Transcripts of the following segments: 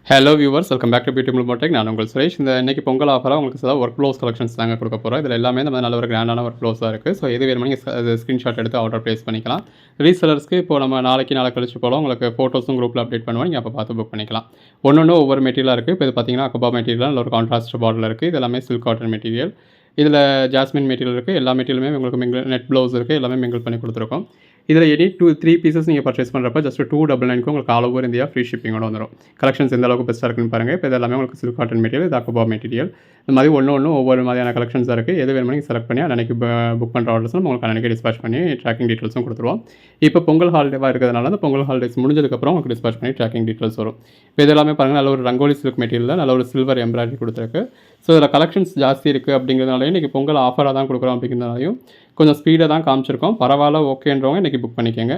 Hello viewers, welcome back to beautiful மோட்டெக். நான் உங்கள் சுரேஷ். இன்னைக்கு பொங்கல் ஆஃபராக உங்களுக்கு சில ஒர்க் ப்ளவுஸ் கலெக்ஷன்ஸ் தாங்க கொடுக்க போகிறோம். இதில் எல்லாமே இந்த மாதிரி நல்ல ஒரு கிராண்டான ஒர்க் ப்ளவுஸாக இருக்குது. ஸோ எது வேணுமோ நீங்கள் அது ஸ்க்ரீன்ஷாட் எடுத்து ஆர்டர் ப்ளேஸ் பண்ணிக்கலாம். ரீசெலர்ஸ்க்கு இப்போ நம்ம நாளை கழிச்சு போல உங்களுக்கு ஃபோட்டோஸும் குரூப்பில் அப்டேட் பண்ணுவோம். நீங்கள் அப்போ பார்த்து புக் பண்ணிக்கலாம். ஒன்று ஒவ்வொரு மெட்டீரியலாக இருக்குது. இப்போ இது பார்த்தீங்கன்னா அக்கபா மெட்டீரியல் நல்ல ஒரு கான்ட்ராஸ்ட் பார்டரில் இருக்குது. இது எல்லாமே சில்க் காட்டன் மெட்டீரியல். இதில் ஜாஸ்மின் மெட்டீரியல் இருக்குது. எல்லா மெட்டீரியலுமே உங்களுக்கு நெட் ப்ளவுஸ் இருக்குது. எல்லாமே மிங்கிள் பண்ணி கொடுத்துருக்கோம். இதில் எனி 3 பீசஸ் நீங்கள் பர்ச்சேஸ் பண்ணுறப்ப ஜஸ்ட் 299 உங்களுக்கு ஆல் ஓவர் இந்தியா ஃப்ரீ ஷிப்பிங்கோட வந்துடும். கலெக்ஷன்ஸ் எந்த அளவுக்கு பெஸ்ட்டாக இருக்குன்னு பாருங்கள். இப்போ இது எல்லாமே உங்களுக்கு சில்க் காட்டன் மெட்டீரியல், இது அக்கபா மெட்டீரியல். இந்த மாதிரி ஒன்று ஒவ்வொரு மாதிரியான கலெக்ஷன்ஸாக இருக்குது. எது வேணுமோ நீங்கள் செலக்ட் பண்ணி அன்றைக்கி புக் பண்ணுற ஆர்டர்ஸ் உங்களுக்கு அன்றைக்கி டிஸ்பேச் பண்ணி ட்ராக்கிங் டீட்டெயில்ஸும் கொடுத்துருவோம். இப்போ பொங்கல் ஹாலிடேவாக இருக்கிறதுனால அந்த பொங்கல் ஹாலிடேஸ் முடிஞ்சதுக்கப்புறம் உங்களுக்கு டிஸ்பேச் பண்ணி ட்ராக்கிங் டீட்டெயில்ஸ் வரும். இப்போ இது எல்லாமே பாருங்கள் நல்ல ஒரு ரங்கோலி சில்க் மெட்டீரியலில் நல்ல ஒரு சில்வர் எம்ப்ராய்டரி கொடுத்துருக்கு. ஸோ இதில் கலெக்ஷன்ஸ் ஜாஸ்தி இருக்குது அப்படிங்கிறதுனாலையும் இன்றைக்கி பொங்கல் ஆஃபராக தான் கொடுக்குறோம் அப்படிங்கிறதுனாலையும் கொஞ்சம் ஸ்பீடாக தான் காமிச்சிருக்கோம். பரவாயில்ல, ஓகேன்றவங்க இன்றைக்கி புக் பண்ணிக்கோங்க.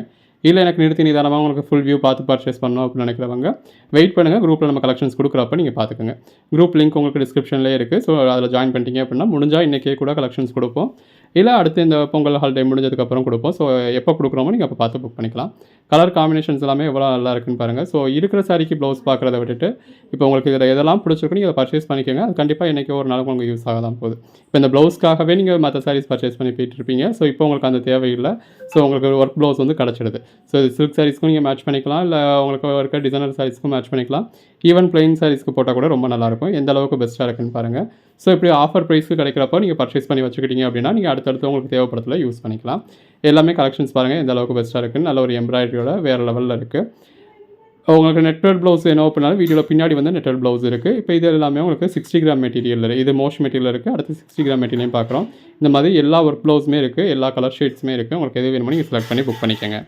இல்லை எனக்கு நிறுத்தி நிதானமாக உங்களுக்கு ஃபுல் வியூ பார்த்து பர்ச்சேஸ் பண்ணணும் அப்படின்னு நினைக்கிறவங்க வெயிட் பண்ணுங்கள். குரூப்பில் நம்ம கலெக்ஷன்ஸ் கொடுக்குறப்ப நீங்கள் பார்த்துக்கோங்க. குரூப் லிங்க் உங்களுக்கு டிஸ்கிரிப்ஷன்லேயே இருக்குது. ஸோ அதில் ஜாயின் பண்ணிட்டீங்க அப்படின்னா முடிஞ்சால் இன்றைக்கே கூட கலெக்ஷன்ஸ் கொடுப்போம். இல்லை அடுத்து இந்த பொங்கல் ஹாலிடே முடிஞ்சதுக்கப்புறம் கொடுப்போம். ஸோ எப்போ கொடுக்குறோமோ நீங்கள் அப்போ பார்த்து புக் பண்ணிக்கலாம். கலர் காம்பினேஷன்ஸ் எல்லாமே எவ்வளோ நல்லா இருக்குன்னு பாருங்கள். ஸோ இருக்கிற சாரிக்கு ப்ளவுஸ் பார்க்குறத விட்டுட்டு இப்போ உங்களுக்கு இதில் எதெல்லாம் பிடிச்சிருக்கோ நீங்கள் அதை பர்ச்சேஸ் பண்ணிக்கோங்க. அது கண்டிப்பாக இன்றைக்கி ஒரு நாளுக்கு உங்களுக்கு யூஸ் ஆக தான் போகுது. இப்போ இந்த ப்ளவுஸ்க்காகவே நீங்கள் மற்ற சாரீஸ் பர்ச்சேஸ் பண்ணி போயிட்டுருப்பீங்க. ஸோ இப்போ உங்களுக்கு அந்த தேவையில்லை. ஸோ உங்களுக்கு ஒர்க் ப்ளவுஸ் வந்து கிடச்சிடுது. ஸோ இது சில்க் சாரீஸ்க்கும் நீங்கள் மேட்ச் பண்ணிக்கலாம். இல்லை உங்களுக்கு இருக்க டிசைனர் சாரீஸ்க்கும் மேட்ச் பண்ணிக்கலாம். ஈவன் பிளெயின் சாரீஸ்க்கு போட்டால் கூட ரொம்ப நல்லாயிருக்கும். எந்த அளவுக்கு பெஸ்ட்டாக இருக்குன்னு பாருங்கள். ஸோ இப்படி ஆஃபர் ப்ரைஸ்க்கு கிடைக்கிறப்போ நீங்கள் பர்ச்சேஸ் பண்ணி வச்சுக்கிட்டீங்க அப்படின்னா நீங்கள் அடுத்தடுத்து உங்களுக்கு தேவைப்படத்தில் யூஸ் பண்ணிக்கலாம். எல்லாமே கலெக்ஷன்ஸ் பாருங்கள் எந்த அளவுக்கு பெஸ்ட்டாக இருக்குன்னு. நல்ல ஒரு எம்ப்ராய்டரியோட வேறு லெவலில் இருக்குது. உங்களுக்கு நெட்வொர்க் ப்ளவுஸ் என்ன அப்படின்னாலும் வீடியோவில் பின்னாடி வந்து நெட்வொர்க் ப்ளவுஸ் இருக்குது. இப்போ இது எல்லாமே உங்களுக்கு 60 கிராம் மெட்டீரியல் இருக்குது. இது மோஸ்ட் மெட்டீரியல் இருக்குது. அடுத்து 60 கிராம் மெட்டீரியலையும் பார்க்குறோம். இந்த மாதிரி எல்லா ஒர்க் ப்ளவுஸுமே இருக்குது. எல்லா கலர் ஷேட்ஸுமே இருக்குது. உங்களுக்கு எது வேணுமோ நீங்கள் செலக்ட் பண்ணி புக் பண்ணிக்கோங்க.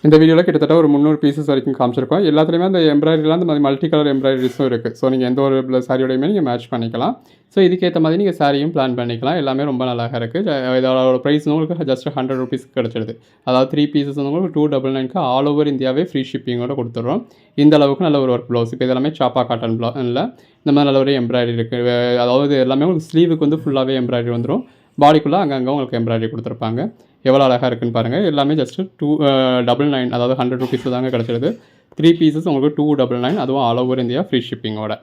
இந்த வீடியோவில் கிட்டத்தட்ட ஒரு 300 பீசஸ் வரைக்கும் காமிச்சிருக்கோம். எல்லாத்துலேயுமே அந்த எம்ப்ராய்டரிலாம் அந்த மாதிரி மல்டி கலர் எம்ப்ராய்டரிஸும் இருக்குது. ஸோ நீங்கள் எந்த ஒரு சாரியோடையுமே நீங்கள் மேட்ச் பண்ணிக்கலாம். ஸோ இதுக்கேற்ற மாதிரி நீங்கள் சாரியும் பிளான் பண்ணிக்கலாம். எல்லாமே ரொம்ப நல்லா இருக்குது. இதோட ப்ரைஸ் உங்களுக்கு ஜஸ்ட் 100 ருபீஸ்க்கு கிடச்சிடுது. அதாவது 3 பீசஸ் வந்து உங்களுக்கு 299க்கு ஆல் ஓவர் இந்தியாவே ஃப்ரீ ஷிப்பிங்கோட கொடுத்துட்றோம். இந்த அளவுக்கு நல்ல ஒரு ஒர்க் ப்ளவுஸ். இப்போ இதெல்லாமே சாப்பா காட்டன் இல்லை இந்த மாதிரி நல்ல ஒரு எம்ப்ராய்டரி இருக்குது. அதாவது எல்லாமே உங்களுக்கு ஸ்லீவுக்கு வந்து ஃபுல்லாகவே எம்ப்ராய்டரி வந்துடும். பாடிக்குள்ளே அங்கங்கே உங்களுக்கு எம்ப்ராய்டரி கொடுத்துருப்பாங்க. எவ்வளோ அழகாக இருக்குன்னு பாருங்கள். எல்லாமே ஜஸ்ட்டு 299 அதாவது 100 ருபீஸில் தாங்க கிடச்சிடுது. 3 பீசஸ் உங்களுக்கு 299, அதுவும் ஆல் ஓவர் இந்தியா ஃப்ரீ ஷிப்பிங்கோட.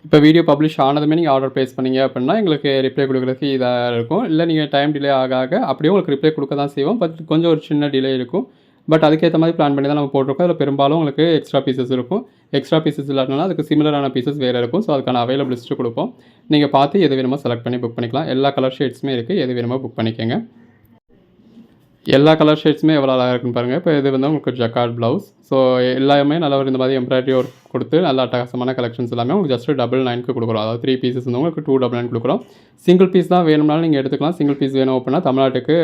இப்போ வீடியோ பப்ளிஷ் ஆனதுமே நீங்கள் ஆர்டர் ப்ளேஸ் பண்ணீங்க அப்படின்னா எங்களுக்கு ரிப்ளை கொடுக்குறதுக்கு இதாக இருக்கும். இல்லை நீங்கள் டைம் டிலே ஆக அப்படியே உங்களுக்கு ரிப்ளை கொடுக்க தான் செய்வோம். பட் கொஞ்சம் ஒரு சின்ன டிலே இருக்கும். பட் அதுக்கேற்ற மாதிரி பிளான் பண்ணி தான் நம்ம போட்டிருக்கோம். அதில் பெரும்பாலும் உங்களுக்கு எக்ஸ்ட்ரா பீசஸ் இருக்கும். எக்ஸ்ட்ரா பீசஸ் இல்லாட்டினாலும் அதுக்கு சிமிலரான பீசஸ் வேறு இருக்கும். ஸோ அதுக்கான அவைலபிள் லிஸ்ட்டு கொடுப்போம். நீங்கள் பார்த்து எது வேணுமோ செலக்ட் பண்ணி புக் பண்ணிக்கலாம். எல்லா கலர் ஷேட்ஸுமே இருக்குது. எது வேணுமோ புக் பண்ணிக்கோங்க. எல்லா கலர் ஷேட்ஸுமே எவ்வளோ அழகாக இருக்குன்னு பாருங்கள். இப்போ இது வந்து உங்களுக்கு ஜக்கார்ட் ப்ளவுஸ். ஸோ எல்லாமே நல்ல ஒரு இந்த மாதிரி எம்ப்ராய்டரி ஒர்க் கொடுத்து நல்ல அட்டகாசமான கலெக்ஷன்ஸ் எல்லாமே உங்களுக்கு ஜஸ்ட் 99க்கு கொடுக்குறோம். அதாவது 3 பீசஸ் வந்து உங்களுக்கு 299 கொடுக்குறோம். சிங்கிள் பீஸ் தான் வேணும்னாலும் நீங்கள் எடுத்துக்கலாம். சிங்கிள் பீஸ் வேணும் அப்படின்னா தமிழ்நாட்டுக்கு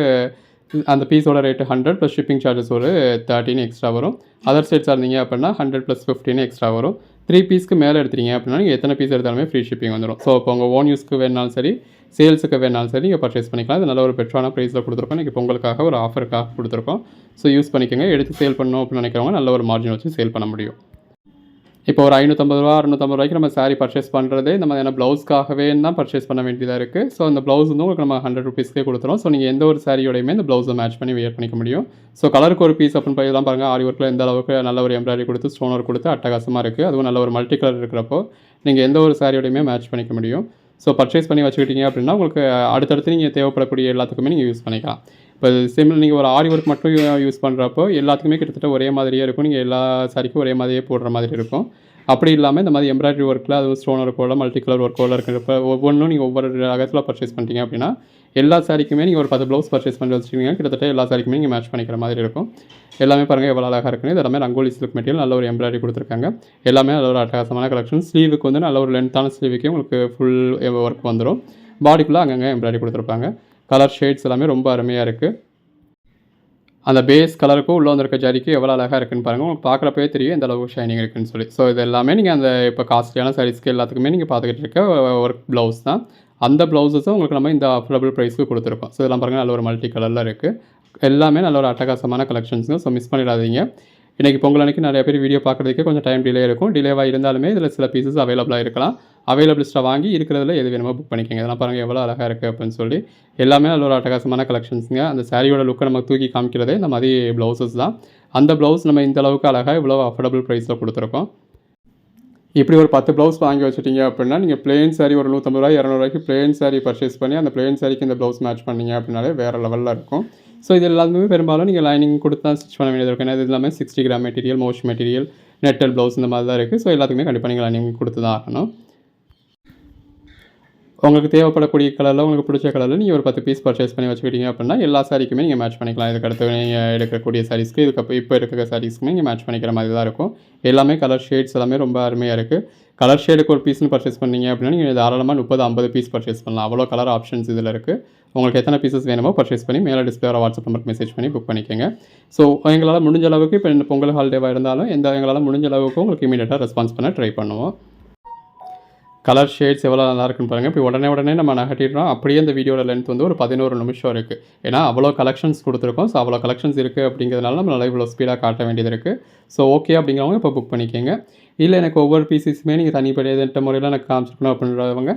அந்த பீஸோட ரேட்டு 100 ப்ளஸ் ஷிப்பிங் சார்ஜஸ் ஒரு 13 எக்ஸ்ட்ரா வரும். அதர் ஸ்டேட்ஸாக இருந்தீங்க அப்படின்னா 100 ப்ளஸ் 15 எக்ஸ்ட்ரா வரும். 3 பீஸ்க்கு மேலே எடுத்துட்டீங்க அப்படின்னா நீங்கள் எத்தனை பீஸ் எடுத்தாலுமே ஃப்ரீ ஷிப்பிங் வந்துடும். ஸோ இப்போ உங்கள் ஓன் யூஸ்க்கு வேணாலும் சரி, சேல்ஸுக்கு வேணாலும் சரி நீங்கள் பர்ச்சேஸ் பண்ணிக்கலாம். இது நல்ல ஒரு பெட்டரான ப்ரைஸில் கொடுத்துருக்கோம். இன்றைக்கி பொங்கலுக்காக ஒரு ஆஃபருக்காக கொடுத்துருக்கோம். ஸோ யூஸ் பண்ணிக்கோங்க. எடுத்து சேல் பண்ணணும் அப்படின்னு நினைக்கிறவங்க நல்ல ஒரு மார்ஜின் வச்சு சேல் பண்ண முடியும். இப்போ ஒரு ரூ. 550 650 ரூபாய்க்கு நம்ம சாரீ பர்ச்சேஸ் பண்ணுறதே இந்த மாதிரியான ப்ளவுஸ்க்காகவே தான் பர்ச்சேஸ் பண்ண வேண்டியதாக இருக்குது. ஸோ அந்த ப்ளவுஸ் வந்து உங்களுக்கு நம்ம 100 ருபீஸ்க்கே கொடுத்துரும். ஸோ நீங்கள் எந்த ஒரு சாரியோடையுமே இந்த ப்ளவுஸை மேட்ச் பண்ணி வியர் பண்ணிக்க முடியும். ஸோ கலருக்கு ஒரு பீஸ் அப்படின்னு போய் தான் பாருங்கள். ஆரி ஒர்க்கில் எந்த அளவுக்கு நல்ல ஒரு எம்ப்ராய்டரி கொடுத்து ஸ்டோன் ஒர்க் கொடுத்து அட்டகாசமாக இருக்குது. அதுவும் நல்ல ஒரு மல்டி கலர் இருக்கிறப்போ நீங்கள் எந்த ஒரு சாரியோடையுமே மேட்ச் பண்ணிக்க முடியும். ஸோ பர்ச்சேஸ் பண்ணி வச்சுக்கிட்டீங்க அப்படின்னா உங்களுக்கு அடுத்தடுத்து நீங்கள் தேவைப்படக்கூடிய எல்லாத்துக்குமே நீங்கள் யூஸ் பண்ணிக்கலாம். இப்போ நீங்கள் ஒரு ஆரி ஒர்க் மட்டும் யூஸ் பண்ணுறப்போ எல்லாத்துக்குமே கிட்டத்தட்ட ஒரே மாதிரியே இருக்கும். நீங்கள் எல்லா சாரிக்கும் ஒரே மாதிரியே போடுற மாதிரி இருக்கும். அப்படி இல்லாமல் இந்த மாதிரி எம்ப்ராய்டரி ஒர்க்கில் அதுவும் ஸ்டோன் ஒர்க்கோட மல்டி கலர் ஒர்க்கோட இருக்கிறப்ப ஒவ்வொன்றும் நீங்கள் ஒவ்வொரு ரகத்தில் பர்ச்சேஸ் பண்ணிட்டீங்க அப்படின்னா எல்லா சாரிக்குமே நீங்கள் ஒரு 10 ப்ளவுஸ் பர்ச்சேஸ் பண்ணி வச்சுக்கிங்க கிட்டத்தட்ட எல்லா சாரிக்குமே நீங்கள் மேட்ச் பண்ணிக்கிற மாதிரி இருக்கும். எல்லாமே பாருங்கள் எவ்வளோ அழகாக இருக்குன்னு. இது எல்லாமே ரங்கோலி சில்க் மெட்டீரியல் நல்ல ஒரு எம்ப்ராய்டரி கொடுத்துருக்காங்க. எல்லாமே நல்ல ஒரு அட்டகாசமான கலெக்ஷன். ஸ்லீவுக்கு வந்து நல்ல ஒரு லென்த்தான ஸ்லீவுக்கே உங்களுக்கு ஃபுல் ஒர்க் வந்துடும். பாடிக்குள்ளே அங்கங்கே எம்ப்ராய்டரி கொடுத்துருப்பாங்க. கலர் ஷேட்ஸ் எல்லாமே ரொம்ப அருமையாக இருக்குது. அந்த பேஸ் கலருக்கும் உள்ளே வந்திருக்க ஜரிக்கு எவ்வளோ அழகாக இருக்குன்னு பாருங்கள். உங்களுக்கு பார்க்குறப்பவே தெரியும் எந்த அளவுக்கு ஷைனிங் இருக்குன்னு சொல்லி. ஸோ இது எல்லாமே நீங்கள் அந்த இப்போ காஸ்ட்லியான சாரீஸ்க்கு எல்லாத்துக்குமே நீங்கள் பார்த்துக்கிட்டு இருக்க ஒர்க் ப்ளவுஸ் தான். அந்த ப்ளவுஸஸும் உங்களுக்கு நம்ம இந்த அஃபோர்டபுள் ப்ரைஸ்க்கு கொடுத்துருக்கோம். ஸோ இதெல்லாம் பாருங்கள் நல்ல ஒரு மல்டி கலரில் இருக்குது. எல்லாமே நல்ல ஒரு அட்டகாசமான கலெக்ஷன்ஸுங்க. ஸோ மிஸ் பண்ணிடாதீங்க. இன்றைக்கி பொங்கல் அன்றைக்கி நிறைய பேர் வீடியோ பார்க்குறதுக்கே கொஞ்சம் டைம் டிலே இருக்கும். டிலேவாக இருந்தாலுமே இதில் சில பீசஸ் அவைலபிளாக இருக்கலாம். அவைலபிளிஸ்ட்டாக வாங்கி இருக்கிறதுல எது வேணுமோ புக் பண்ணிக்கோங்க. இதெல்லாம் பாருங்கள் எவ்வளோ அழகாக இருக்குது அப்படின்னு சொல்லி. எல்லாமே நல்ல ஒரு அட்டகாசமான கலெக்ஷன்ஸுங்க. அந்த சாரியோட லுக்கை நம்ம தூக்கி காமிக்கிறதே இந்த மாதிரி ப்ளவுசஸ் தான். அந்த ப்ளவுஸ் நம்ம இந்த அளவுக்கு அழகாக இவ்வளோ அஃபோர்டபுள் ப்ரைஸில் கொடுத்துருக்கோம். இப்படி ஒரு 10 ப்ளவுஸ் வாங்கி வச்சுட்டீங்க அப்படின்னா, நீங்க பிளெயின் சாரி ஒரு ரூ. 150 ரூ. 200க்கு பிளெயின் சாரி பர்ச்சேஸ் பண்ணி, அந்த பிளெயின் சாரிக்கு இந்த ப்ளவுஸ் மேட்ச் பண்ணீங்க அப்படின்னாலே வேற லெவல்ல இருக்கும். ஸோ இது எல்லாத்துக்குமே பெரும்பாலும் நீங்க லைனிங் குடுத்து தான் ஸ்டிச் பண்ண வேண்டியது இருக்கும். ஏன்னா இது எல்லாமே 60 gram material, most material, netted blouse இந்த மாதிரி தான் இருக்குது. ஸோ எல்லாத்துக்குமே கண்டிப்பா நீங்க லைனிங் குடுத்து தான் ஆகணும். உங்களுக்கு தேவைப்படக்கூடிய கலரில் உங்களுக்கு பிடிச்ச கலரில் நீங்கள் ஒரு 10 பீஸ் பர்ச்சேஸ் பண்ணி வச்சுக்கிட்டீங்க அப்படின்னா எல்லா சாரிக்குமே நீங்கள் மேட்ச் பண்ணிக்கலாம். இதுக்கு அடுத்து நீங்கள் எடுக்கக்கூடிய சாரீஸ்க்கு இப்போ இருக்கிற சாரீஸ்க்குமே நீங்கள் மேட்ச் பண்ணிக்கிற மாதிரி தான் இருக்கும். எல்லாமே கலர் ஷேட்ஸ் எல்லாமே ரொம்ப அருமையாக இருக்குது. கலர் ஷேடுக்கு ஒரு பீஸ்னு பர்ச்சேஸ் பண்ணீங்க அப்படின்னா நீங்கள் தாராளமாக 30-50 பீஸ் பர்ச்சேஸ் பண்ணலாம். அவ்வளோ கலர் ஆப்ஷன்ஸ் இதில் இருக்குது. உங்களுக்கு எத்தனை பீசஸ் வேணுமோ பர்ச்சேஸ் பண்ணி மேலே டிஸ்பிளே வர வாட்ஸ்அப் நம்பருக்கு மெசேஜ் பண்ணி புக் பண்ணிக்கோங்க. ஸோ எங்களால் முடிஞ்ச அளவுக்கு இப்போ இந்த பொங்கல் ஹாலிடேவாக இருந்தாலும் எங்களால் முடிஞ்ச அளவுக்கு உங்களுக்கு இமீடியட்டாக ரெஸ்பான்ஸ் பண்ண ட்ரை பண்ணுவோம். கலர் ஷேட்ஸ் எவ்வளோ நல்லா இருக்குன்னு பாருங்கள். இப்படி உடனே நம்ம நகட்டிடுறோம். அப்படியே இந்த வீடியோட லென்த் வந்து ஒரு 11 நிமிஷம் இருக்குது. ஏன்னா அவ்வளோ கலெக்ஷன்ஸ் கொடுத்துருக்கோம். ஸோ அவ்வளோ கலெக்ஷன்ஸ் இருக்குது அப்படிங்கிறதுனால நம்ம இவ்வளோ ஸ்பீடாக காட்ட வேண்டியது இருக்குது. ஸோ ஓகே அப்படிங்கிறவங்க இப்போ புக் பண்ணிக்கோங்க. இல்லை எனக்கு ஒவ்வொரு பீசஸுமே நீங்கள் தனிப்பட்ட முறையில் எனக்கு காமிச்சிக்கணும் அப்படின்றவங்க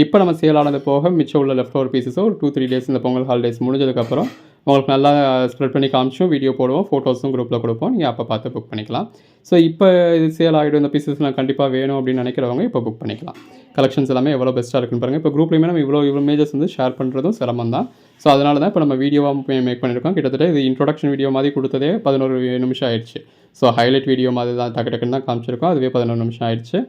இப்போ நம்ம சேல் ஆனது போக மிச்சம் உள்ள லெஃப்ட் ஓவர் பீசஸோ ஒரு 2-3 டேஸ் இந்த பொங்கல் ஹாலிடேஸ் முடிஞ்சதுக்கப்புறம் உங்களுக்கு நல்லா ஸ்ப்ரெட் பண்ணி காமிச்சோம், வீடியோ போடுவோம், ஃபோட்டோஸும் குரூப்பில் கொடுப்போம். நீங்கள் அப்போ பார்த்து புக் பண்ணிக்கலாம். ஸோ இப்போ இது சேல் ஆகிடும், இந்த பீசஸ்லாம் கண்டிப்பாக வேணும் அப்படின்னு நினைக்கிறவங்க இப்போ புக் பண்ணிக்கலாம். கலெக்ஷன்ஸ் எல்லாமே எவ்வளோ பெஸ்ட்டாக இருக்குன்னு பாருங்கள். இப்போ குரூப்லேயுமே நம்ம இவ்வளோ இமேஜஸ் வந்து ஷேர் பண்ணுறதும் சிரமம் தான். ஸோ அதனால தான் இப்போ நம்ம வீடியோவாக மேக் பண்ணியிருக்கோம். கிட்டத்தட்ட இது இன்ட்ரோடக்ஷன் வீடியோ மாதிரி கொடுத்ததே 11 நிமிஷம் ஆயிடுச்சு. ஸோ ஹைலைட் வீடியோ மாதிரி தான் டக்குன்னு தான் காமிச்சிருக்கோம். அதுவே 11 நிமிஷம் ஆயிடுச்சு.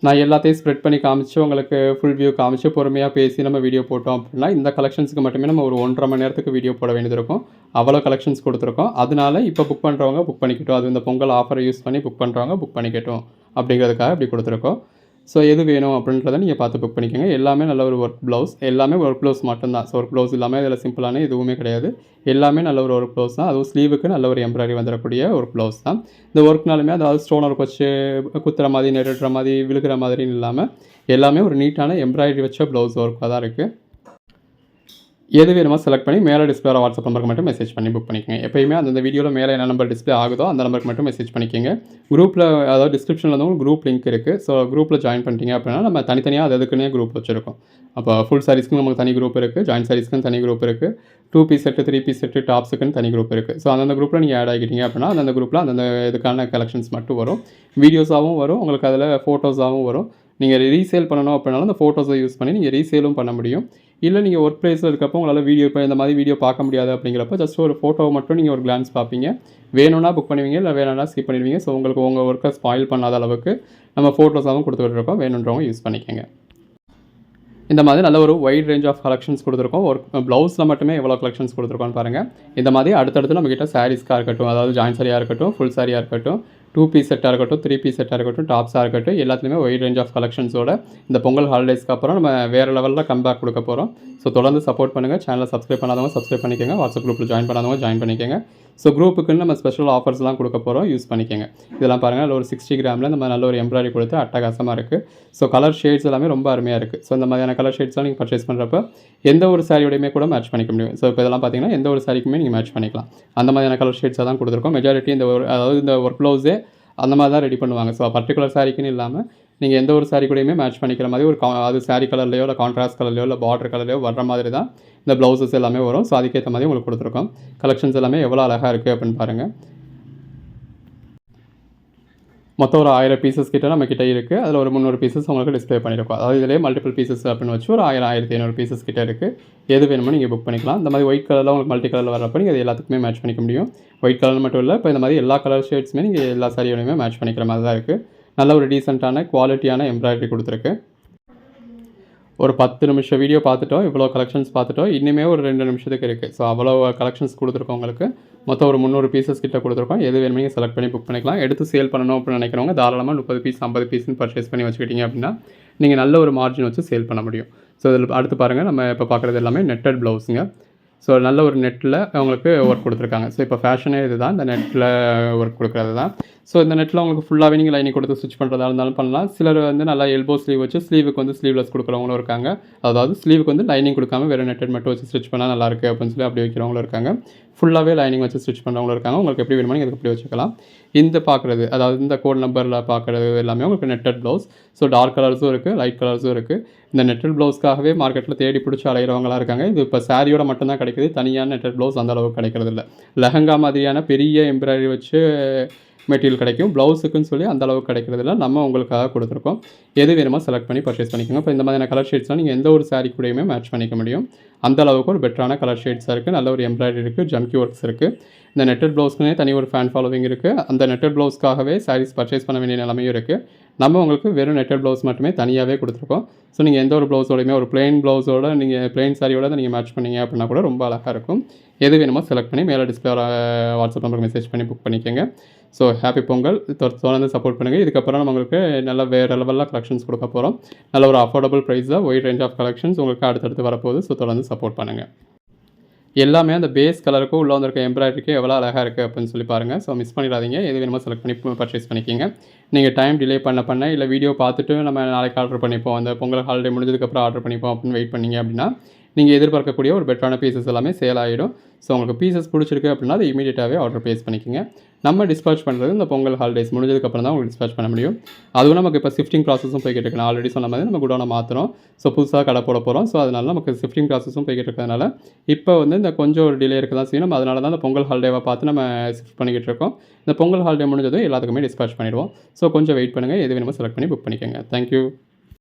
நான் எல்லாத்தையும் ஸ்ப்ரெட் பண்ணி காமிச்சு உங்களுக்கு ஃபுல் வியூ காமிச்சு பொறுமையாக பேசி நம்ம வீடியோ போட்டோம் அப்படின்னா இந்த கலெக்ஷன்ஸுக்கு மட்டுமே நம்ம ஒரு 1.5 மணி நேரத்துக்கு வீடியோ போட வேண்டியது இருக்கும். அவ்வளோ கலெக்ஷன்ஸ் கொடுத்துருக்கோம். அதனால இப்போ புக் பண்ணுறவங்க புக் பண்ணிக்கிட்டோம். அது இந்த பொங்கல் ஆஃபரை யூஸ் பண்ணி புக் பண்ணுறவங்க புக் பண்ணிக்கட்டும் அப்படிங்கிறதுக்காக இப்படி கொடுத்துருக்கோம். ஸோ எது வேணும் அப்படின்றத நீங்கள் பார்த்து புக் பண்ணிக்கோங்க. எல்லாமே நல்ல ஒரு ஒர்க் ப்ளவுஸ், எல்லாமே ஒர்க் ப்ளவுஸ் மட்டும்தான். ஸோ ஒர்க் ப்ளவுஸ் இல்லாமல் இதில் சிம்பிளான எதுவுமே கிடையாது. எல்லாமே நல்ல ஒரு ஒர்க் ப்ளவுஸ் தான். அதுவும் ஸ்லீவுக்கு நல்ல ஒரு எம்ப்ராய்டரி வந்துடக்கூடிய ஒர்க் ப்ளவுஸ் தான். இந்த ஒர்க்னாலுமே அதாவது ஸ்டோன் ஒர்க் வச்சு குத்துற மாதிரி, நெருடுற மாதிரி, விழுகிற மாதிரின்னு இல்லாமல் எல்லாமே ஒரு நீட்டான எம்ப்ராய்டரி வச்ச ப்ளவுஸ் ஒர்க்காக தான் இருக்குது. எது வேணுமோ செலக்ட் பண்ணி மேலே டிஸ்பிளே வாட்ஸ்அப் நம்பருக்கு மட்டும் மெசேஜ் பண்ணி புக் பண்ணிக்கோங்க. எப்பயுமே அந்த வீடியோவில் மேலே என்ன நம்பர் டிஸ்பிளே ஆகுதோ அந்த நம்பருக்கு மட்டும் மெசேஜ் பண்ணிக்கோங்க. குரூப்பில் அதாவது டிஸ்கிரிப்ஷனில் வந்து உங்களுக்கு குரூப் லிங்க் இருக்குது. ஸோ குரூப்பில் ஜாயின் பண்ணிட்டீங்க அப்படின்னா நம்ம தனித்தனியாக அதுக்குன்னே குரூப் வச்சுருக்கோம். அப்போ ஃபுல் சாரீஸ்க்கு நமக்கு தனி குரூப் இருக்குது, ஜாயின் சாரீஸ்க்குன்னு தனி குரூப் இருக்குது, 2 பீஸ் செட்டு, 3 பீஸ் செட்டு, டாப்ஸுக்குன்னு தனி குரூப் இருக்குது. ஸோ அந்தந்த குரூப்பில் நீங்கள் ஆட் ஆகிட்டீங்க அப்படின்னா அந்தந்த குரூப்பில் அந்தந்த இதுக்கான கலெக்ஷன்ஸ் மட்டும் வரும். வீடியோஸாகவும் வரும், உங்களுக்கு அதில் ஃபோட்டோஸாகவும் வரும். நீங்கள் ரீசேல் பண்ணணும் அப்படின்னாலும் அந்த ஃபோட்டோஸை யூஸ் பண்ணி நீங்கள் ரீசேலும் பண்ண முடியும். இல்லை நீங்கள் ஒர்க் ப்ளேஸில் இருக்கப்போ உங்களால் வீடியோ இப்போ இந்த மாதிரி வீடியோ பார்க்க முடியாது அப்படிங்கிறப்ப ஜஸ்ட் ஒரு ஃபோட்டோவை மட்டும் நீங்கள் ஒரு கிளான்ஸ் பார்ப்பீங்க. வேணும்னா புக் பண்ணுவீங்க, இல்லை வேணும்னா ஸ்கிப் பண்ணிடுவீங்க. ஸோ உங்களுக்கு உங்கள் ஒர்க்கை ஸ்பாயில் பண்ணாத அளவுக்கு நம்ம ஃபோட்டோஸாகவும் கொடுத்துட்ருக்கோம். வேணுன்றவங்க யூஸ் பண்ணிக்கோங்க. இந்த மாதிரி நல்ல ஒரு வைட் ரேஞ்ச் ஆஃப் கலெக்ஷன்ஸ் கொடுத்துருக்கோம். ஒரு ப்ளவுஸில் மட்டுமே எவ்வளோ கலெக்ஷன்ஸ் கொடுத்துருக்கோன்னு பாருங்கள். இந்த மாதிரி அடுத்தடுத்து நம்மக்கிட்ட சாரீஸ்க்காக இருக்கட்டும், அதாவது ஜாயின் சாரியாக இருக்கட்டும், ஃபுல் சாரியாக இருக்கட்டும், 2 பீஸ் செட்டாக இருக்கட்டும், 3 பீஸ் செட்டாக இருக்கட்டும், டாப்ஸாக இருக்கட்டும், எல்லாத்துலேயுமே வைட் ரேஞ்ச் ஆஃப் கலெக்ஷன்ஸோட இந்த பொங்கல் ஹாலிடேஸ்க்கு அப்புறம் நம்ம வேறு லெவலில் கம்பேக் கொடுக்க போகிறோம். ஸோ தொடர்ந்து சப்போர்ட் பண்ணுங்கள். சேனலை சப்ஸ்கிரைப் பண்ணாதவங்க சப்ஸ்கிரைப் பண்ணிக்கோங்க. வாட்ஸ்அப் குரூப்பில் ஜாயின் பண்ணாதவங்க ஜாயின் பண்ணிக்கோங்க. ஸோ குரூப்புக்குன்னு நம்ம ஸ்பெஷல் ஆஃபர்ஸ்லாம் கொடுக்க போகிறோம், யூஸ் பண்ணிக்கோங்க. இதெல்லாம் பாருங்கள், ஒரு 60 கிராமில் நம்ம நல்ல ஒரு எம்ப்ராய்டரி கொடுத்து அட்டகாசமாக இருக்குது. ஸோ கலர் ஷேட்ஸ் எல்லாமே ரொம்ப அருமையாக இருக்குது. ஸோ இந்த மாதிரியான கலர் ஷேட்ஸ்லாம் நீங்கள் பர்ச்சேஸ் பண்ணுறப்ப எந்த ஒரு சாரியோடையுமே கூட மேட்ச் பண்ணிக்க முடியும். ஸோ இப்போ இதெல்லாம் பார்த்தீங்கன்னா எந்த ஒரு சாரிக்குமே நீங்கள் மேட்ச் பண்ணிக்கலாம். அந்த மாதிரியான கலர் ஷேட்ஸாக தான் கொடுத்துருக்கோம். மெஜாரிட்டி அதாவது இந்த ஒர்க் ப்ளவுஸே அந்த மாதிரி தான் ரெடி பண்ணுவாங்க. ஸோ பர்டிகுலர் சாரிக்குன்னு இல்லாமல் நீங்கள் எந்த ஒரு சாரி கூடயுமே மேட்ச் பண்ணிக்கிற மாதிரி ஒரு அது சாரி கலர்லையோ இல்லை கான்ட்ராஸ்ட் கலர்லையோ இல்லை பார்டர் கலர்லையோ வர்ற மாதிரி தான் இந்த ப்ளவுசஸ் எல்லாமே வரும். ஸோ அதுக்கேற்ற மாதிரி உங்களுக்கு கொடுத்துருக்கோம். கலெக்ஷன்ஸ் எல்லாமே எவ்வளோ அழகாக இருக்குது அப்படின்னு பாருங்கள். மொத்தம் ஒரு 1000 பீசஸ் கிட்ட நம்ம கிட்ட இருக்குது. அதில் ஒரு 300 பீசஸ் உங்களுக்கு டிஸ்பிளே பண்ணியிருக்கோம். அதாவது இதிலே மல்டிபிள் பீசஸ் அப்படின்னு வச்சு ஒரு 1000-1500 பீசஸ் கிட்ட இருக்குது. எது வேணுமோ நீங்கள் புக் பண்ணிக்கலாம். இந்த மாதிரி ஒயிட் கலரில் உங்களுக்கு மல்டி கலரில் வரப்போ நீங்கள் அது எல்லாத்துக்குமே மேட்ச் பண்ணிக்க முடியும். ஒயிட் கலர் மட்டும் இல்லை, இப்போ இந்த மாதிரி எல்லா கலர் ஷேட்ஸுமே நீங்கள் எல்லா சாரியோடையுமே மேட்ச் பண்ணிக்கிற மாதிரி தான் இருக்குது. நல்ல ஒரு டீசெண்டான குவாலிட்டியான எம்ப்ராய்டரி கொடுத்துருக்கு. ஒரு 10 நிமிஷம் வீடியோ பார்த்துட்டோம், இவ்வளோ கலெக்ஷன்ஸ் பார்த்துட்டோம். இன்னுமே ஒரு 2 நிமிஷத்துக்கு இருக்குது. ஸோ அவ்வளோ கலெக்ஷன்ஸ் கொடுத்துருக்கோம் உங்களுக்கு. மொத்தம் ஒரு 300 பீசஸ் கிட்ட கொடுத்துருக்கோம். எது வேணுமே நீங்கள் செலக்ட் பண்ணி புக் பண்ணிக்கலாம். எடுத்து சேல் பண்ணணும் அப்படின்னு நினைக்கிறவங்க தாராளமாக 30 பீஸ் 50 பீஸ்னு பர்ச்சேஸ் பண்ணி வச்சுக்கிட்டீங்க அப்படின்னா நீங்கள் நல்ல ஒரு மார்ஜின் வச்சு சேல் பண்ண முடியும். ஸோ இதில் அடுத்து பாருங்கள், நம்ம இப்போ பார்க்குறது எல்லாமே நெட்டட் ப்ளவுஸுங்க. ஸோ நல்ல ஒரு நெட்டில் அவங்களுக்கு ஒர்க் கொடுத்துருக்காங்க. ஸோ இப்போ ஃபேஷனே இது தான், இந்த நெட்டில் ஒர்க் கொடுக்குறது தான். ஸோ இந்த நெட்டில் உங்களுக்கு ஃபுல்லாகவே நீங்கள் லைனிங் கொடுத்து ஸ்டிச் பண்ணுறதா இருந்தாலும் பண்ணலாம். சிலர் வந்து நல்லா எல்போ ஸ்லீவ் வச்சு ஸ்லீவுக்கு வந்து ஸ்லீவ்லெஸ் கொடுக்குறவங்களும் இருக்காங்க. அதாவது ஸ்லீவுக்கு வந்து லைனிங் கொடுக்காம வேறு நெட்டட் மட்டும் வச்சு ஸ்டிச் பண்ணால் நல்லாயிருக்கு அப்படின்னு சொல்லி அப்படி வைக்கிறவங்களும் இருக்காங்க. ஃபுல்லாகவே லைனிங் வச்சு ஸ்டிச் பண்ணுறவங்களும் இருக்காங்க. உங்களுக்கு எப்படி வேணுமோ நீங்கள் எப்படி வச்சுக்கலாம். இந்த பார்க்குறது, அதாவது இந்த கோட் நம்பரில் பார்க்குறது எல்லாமே உங்களுக்கு நெட்டட் ப்ளவுஸ். ஸோ டார்க் கலர்ஸும் இருக்குது, லைட் கலர்ஸும் இருக்குது. இந்த நெட்டட் ப்ளவுஸ்க்காகவே மார்க்கெட்டில் தேடி பிடிச்சி அலைகிறவங்களாம் இருக்காங்க. இது இப்போ சாரியோட மட்டும்தான் கிடைக்குது. தனியான நெட்டட் ப்ளவுஸ் அந்த அளவுக்கு கிடைக்கிறது இல்லை. லெஹங்கா மாதிரியான பெரிய எம்ப்ராய்டரி வச்சு மெட்டீரியல் கிடைக்கும். ப்ளவுஸுக்குன்னு சொல்லி அந்த அளவுக்கு கிடைக்கிறதில்ல. நம்ம உங்களுக்காக கொடுத்துருக்கோம். எது வேணுமோ செலக்ட் பண்ணி பர்ச்சேஸ் பண்ணிக்கோங்க. இப்போ இந்த மாதிரியான கலர் ஷேட்ஸ்லாம் நீங்கள் எந்த ஒரு சாரீ கூடயுமே மேட்ச் பண்ணிக்க முடியும். அந்த அளவுக்கு ஒரு பெட்டரான கலர் ஷேட்ஸாக இருக்குது. நல்ல ஒரு எம்ப்ராய்டரி இருக்குது, ஜம்கி ஒர்க்ஸ் இருக்குது. இந்த நெட்டட் ப்ளவுஸ்க்குனே தனி ஒரு ஃபேன் ஃபாலோவிங் இருக்குது. அந்த நெட்டட் ப்ளவுஸ்க்காகவே சாரீஸ் பர்ச்சேஸ் பண்ண வேண்டிய நிலைமையும் இருக்குது. நம்ம உங்களுக்கு வெறும் நெட்டட் ப்ளவுஸ் மட்டுமே தனியாகவே கொடுத்துருக்கோம். ஸோ நீங்கள் எந்த ஒரு ப்ளவுஸோடையுமே ஒரு பிளெயின் ப்ளவுஸோட நீங்கள் பிளெயின் சாரியோட நீங்கள் மேட்ச் பண்ணீங்க அப்படின்னா கூட ரொம்ப அழகாக இருக்கும். எது வேணுமோ செலக்ட் பண்ணி மேலே டிஸ்பிளே வாட்ஸ்அப் நம்பருக்கு மெசேஜ் பண்ணி புக் பண்ணிக்கோங்க. So happy Pongal. தொடர்ந்து சப்போர்ட் பண்ணுங்கள். இதுக்கப்புறம் நம்ம உங்களுக்கு நல்ல வேறு லெவலில் கலெக்ஷன்ஸ் கொடுக்க போகிறோம். நல்ல ஒரு அஃபோர்டபுள் ப்ரைஸில் ஒயிட் ரேஞ்ச் ஆஃப் கலெக்ஷன்ஸ் உங்களுக்கு அடுத்தடுத்து வரப்போகுது. ஸோ தொடர்ந்து சப்போர்ட் பண்ணுங்கள். எல்லாமே அந்த பேஸ் கலருக்கும் உள்ள வந்திருக்க எம்ப்ராய்டரிக்கு எவ்வளோ அழகாக இருக்குது அப்படின்னு சொல்லி பாருங்கள். ஸோ மிஸ் பண்ணிடாதீங்க. எது வேணுமோ செலக்ட் பண்ணி பர்ச்சேஸ் பண்ணிக்கிங்க. நீங்கள் டைம் டிலே பண்ண இல்லை வீடியோ பார்த்துட்டு நம்ம நாளைக்கு ஆர்டர் பண்ணிப்போம், அந்த பொங்கல் ஹாலிடே முடிஞ்சதுக்கப்புறம் ஆர்டர் பண்ணிப்போம் அப்படின்னு வெயிட் பண்ணீங்க அப்படின்னா நீங்கள் எதிர்பார்க்கக்கூடிய ஒரு பெட்டரான பீசஸ் எல்லாமே சேல் ஆகிடும். ஸோ உங்களுக்கு பீசஸ் பிடிச்சிருக்கு அப்படின்னா அது இமீடியட்டாகவே ஆர்டர் ப்ளேஸ் பண்ணிக்கோங்க. நம்ம டிஸ்பேச் பண்ணுறது இந்த பொங்கல் ஹாலிடேஸ் முடிஞ்சதுக்கப்புறம் தான் உங்களுக்கு டிஸ்பேச் பண்ண முடியும். அதுவும் நமக்கு இப்போ ஷிஃப்டிங் ப்ராசஸும் போய்கிட்டு இருக்கு. நான் ஆல்ரெடி சொன்ன மாதிரி நம்ம குடோனை மாற்றுறோம். ஸோ புதுசாக கடை போட போகிறோம். ஸோ அதனால நமக்கு ஷிஃப்டிங் ப்ராசஸும் போய்கிட்டு இருக்கிறதுனால இப்போ இந்த கொஞ்சம் ஒரு டிலே இருக்க தான் செய்யும். நம்ம அதனால தான் இந்த பொங்கல் ஹாலிடேவை பார்த்து நம்ம ஷிஃப்ட் பண்ணிக்கிட்டு இருக்கோம். இந்த பொங்கல் ஹாலிடே முடிஞ்சதும் எல்லாத்துக்குமே டிஸ்பேச் பண்ணிடுவோம். ஸோ கொஞ்சம் வெயிட் பண்ணுங்கள். எது வேணுமோ செலக்ட் பண்ணி புக் பண்ணிக்கோங்க. தேங்க்யூ.